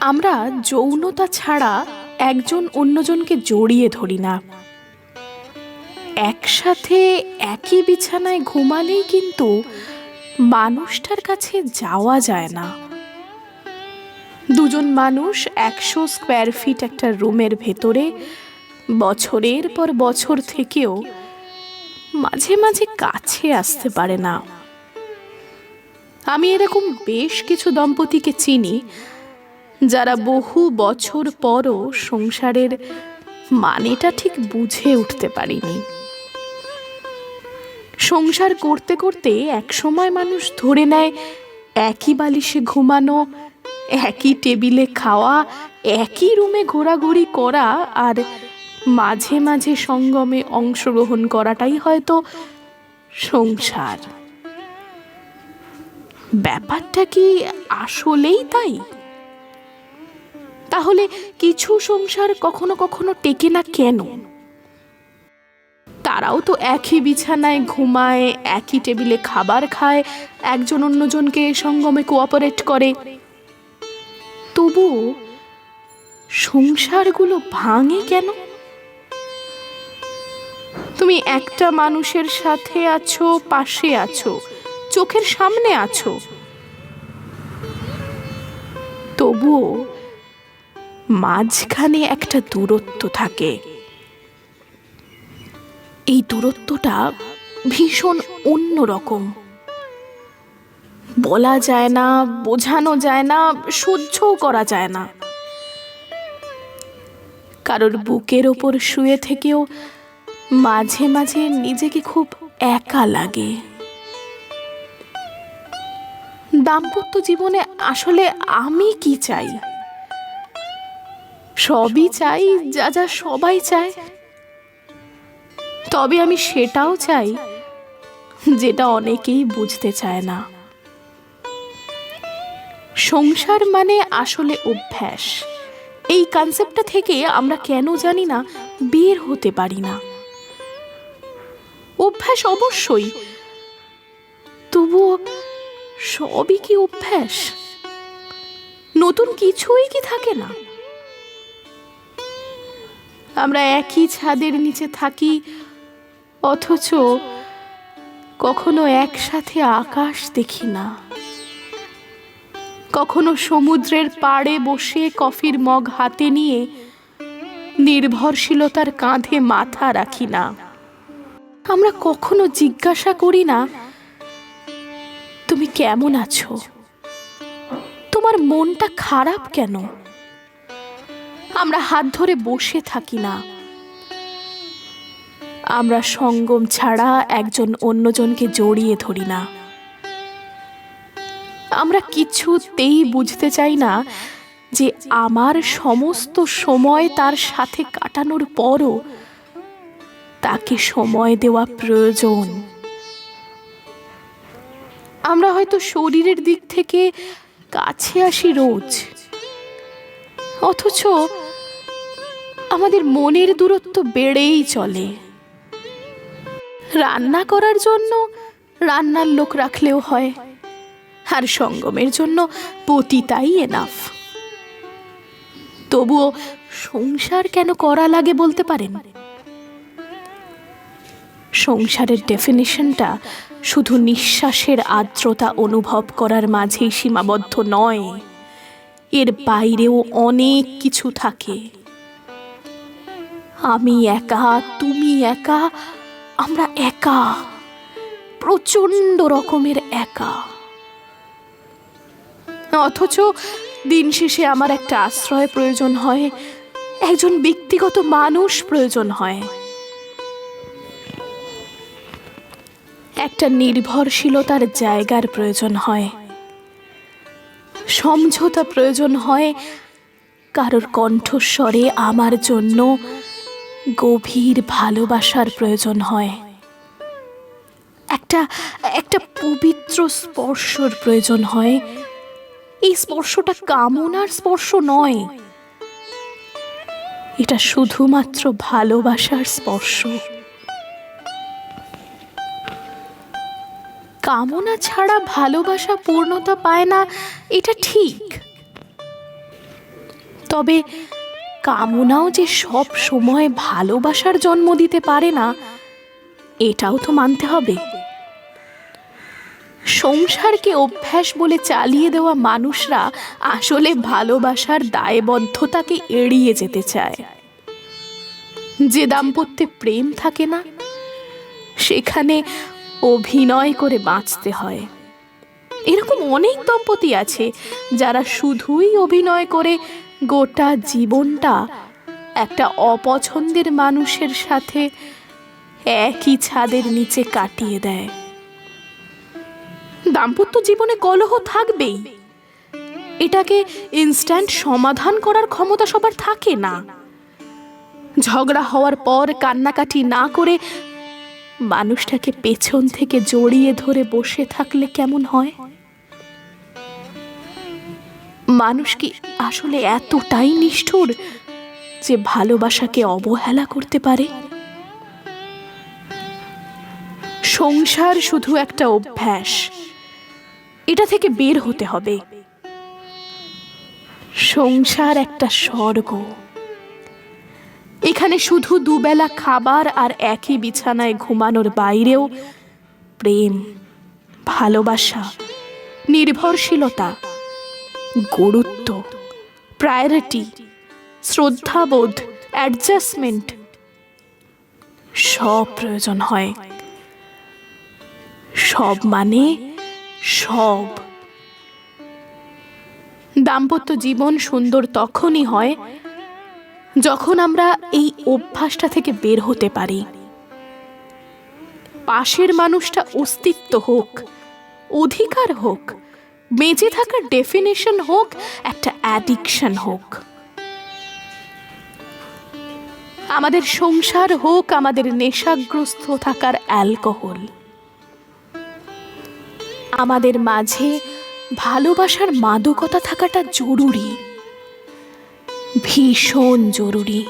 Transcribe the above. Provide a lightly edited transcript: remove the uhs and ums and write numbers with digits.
আমরা যৌনতা ছাড়া একজন অন্যজনকে জড়িয়ে ধরি না। একসাথে একই বিছানায় ঘুমালেই কিন্তু মানুষটার কাছে যাওয়া যায় না। দুজন মানুষ 100 স্কোয়ার ফিট একটা রুমের ভেতরে বছরের পর বছর থেকেও মাঝে মাঝে কাছে আসতে পারে না। আমি এরকম বেশ কিছু দম্পতিকে চিনি যারা বহু বছর পরও সংসারের মানেটা ঠিক বুঝে উঠতে পারেনি। সংসার করতে করতে একসময় মানুষ ধরে নেয় একই বালিশে ঘুমানো, একই টেবিলে খাওয়া, একই রুমে ঘোরাঘুরি করা আর মাঝে মাঝে সঙ্গমে অংশগ্রহণ করাটাই হয়তো সংসার। ব্যাপারটা কি আসলেই তাই? তাহলে কিছু সংসার কখনো কখনো টেকে না কেন? তারাও তো একই বিছানায় ঘুমায়, একই টেবিলে খাবার খায়, একজন অন্যজনকে সঙ্গমে কোঅপারেট করে। তবু সংসারগুলো ভাঙে কেন? তুমি একটা মানুষের সাথে আছো, পাশে আছো, চোখের সামনে আছো, তবুও মাঝখানে একটা দূরত্ব থাকে। এই দূরত্বটা ভীষণ অন্যরকম। বলা যায় না, বোঝানো যায় না, সহ্যও করা যায় না। কারোর বুকের ওপর শুয়ে থেকেও মাঝে মাঝে নিজেকে খুব একা লাগে। দাম্পত্য জীবনে আসলে আমি কি চাই? সবই চাই, যা যা সবাই চায়। তবে আমি সেটাও চাই যেটা অনেকেই বুঝতে চায় না। সংসার মানে আসলে অভ্যাস। এই কনসেপ্টটা থেকে আমরা কেন জানি না বের হতে পারি না। অভ্যাস অবশ্যই, তবুও সবই কি অভ্যাস? নতুন কিছুই কি থাকে না? আমরা একই ছাদের নিচে থাকি, অথচ কখনো একসাথে আকাশ দেখি না। কখনো সমুদ্রের পাড়ে বসে কফির মগ হাতে নিয়ে নির্ভরশীলতার কাঁধে মাথা রাখি না। আমরা কখনো জিজ্ঞাসা করি না, তুমি কেমন আছো? তোমার মনটা খারাপ কেন? আমরা হাত ধরে বসে থাকি না। আমরা সঙ্গম ছাড়া একজন অন্যজনকে জড়িয়ে ধরি না। আমরা কিছুতেই বুঝতে চাই না যে আমার সমস্ত সময় তার সাথে কাটানোর পরও তাকে সময় দেওয়া প্রয়োজন। আমরা হয়তো শরীরের দিক থেকে কাছে আসি রোজ, অথচ আমাদের মনের দূরত্ব বেড়েই চলে। রান্না করার জন্য রান্নার লোক রাখলেও হয়, আর সঙ্গমের জন্য পতিতাই এনাফ। তবুও সংসার কেন করা লাগে বলতে পারেন? সংসারের ডেফিনিশনটা শুধু নিঃশ্বাসের আর্দ্রতা অনুভব করার মাঝেই সীমাবদ্ধ নয়, এর বাইরেও অনেক কিছু থাকে। আমি একা, তুমি একা, আমরা একা, প্রচন্ড রকমের একা। অথচ দিন শেষে আমার একটা আশ্রয় প্রয়োজন হয়, একজন ব্যক্তিগত মানুষ প্রয়োজন হয়, একটা নির্ভরশীলতার জায়গার প্রয়োজন হয়, সমঝোতা প্রয়োজন হয়, কারোর কণ্ঠস্বরে আমার জন্য গভীর ভালোবাসার প্রয়োজন হয়, একটা একটা পবিত্র স্পর্শর প্রয়োজন হয়। এই স্পর্শটা কামনার স্পর্শ নয়, এটা শুধুমাত্র ভালোবাসার স্পর্শ। কামনা ছাড়া ভালোবাসা পূর্ণতা পায় না, এটা ঠিক। তবে কামনাও যে সব সময় ভালোবাসার জন্ম দিতে পারে না, এটাও তো মানতে হবে। সংসারকে অভ্যাস বলে চালিয়ে দেওয়া মানুষরা আসলে ভালোবাসার দায়বদ্ধতাকে এড়িয়ে যেতে চায়। যে দাম্পত্যে প্রেম থাকে না, সেখানে অভিনয় করে বাঁচতে হয়। এরকম অনেক দম্পতি আছে যারা শুধুই অভিনয় করে গোটা জীবনটা একটা অপছন্দের মানুষের সাথে একই ছাদের নিচে কাটিয়ে দেয়। দাম্পত্য জীবনে কলহ থাকবেই, এটাকে ইনস্ট্যান্ট সমাধান করার ক্ষমতা সবার থাকে না। ঝগড়া হওয়ার পর কান্নাকাটি না করে মানুষটাকে পেছন থেকে জড়িয়ে ধরে বসে থাকলে কেমন হয়? মানুষ কি আসলে এতটাই নিষ্ঠুর যে ভালোবাসাকে অবহেলা করতে পারে? সংসার শুধু একটা অভ্যাস, এটা থেকে বের হতে হবে। সংসার একটা স্বর্গ, এখানে শুধু দুবেলা খাবার আর একই বিছানায় ঘুমানোর বাইরেও প্রেম, ভালোবাসা, নির্ভরশীলতা, গুরুত্ব, প্রায়োরিটি, শ্রদ্ধাবোধ, অ্যাডজাস্টমেন্ট সব প্রয়োজন হয়। সব মানে সব। দাম্পত্য জীবন সুন্দর তখনই হয় যখন আমরা এই অভ্যাসটা থেকে বের হতে পারি। পাশের মানুষটা অস্তিত্ব হোক, অধিকার হোক, বেঁচে থাকার ডেফিনেশন হোক, একটা অ্যাডিকশন হোক। আমাদের সংসার হোক আমাদের নেশাগ্রস্ত থাকার অ্যালকোহল। আমাদের মাঝে ভালোবাসার মাদকতা থাকাটা জরুরি, ভীষণ জরুরি।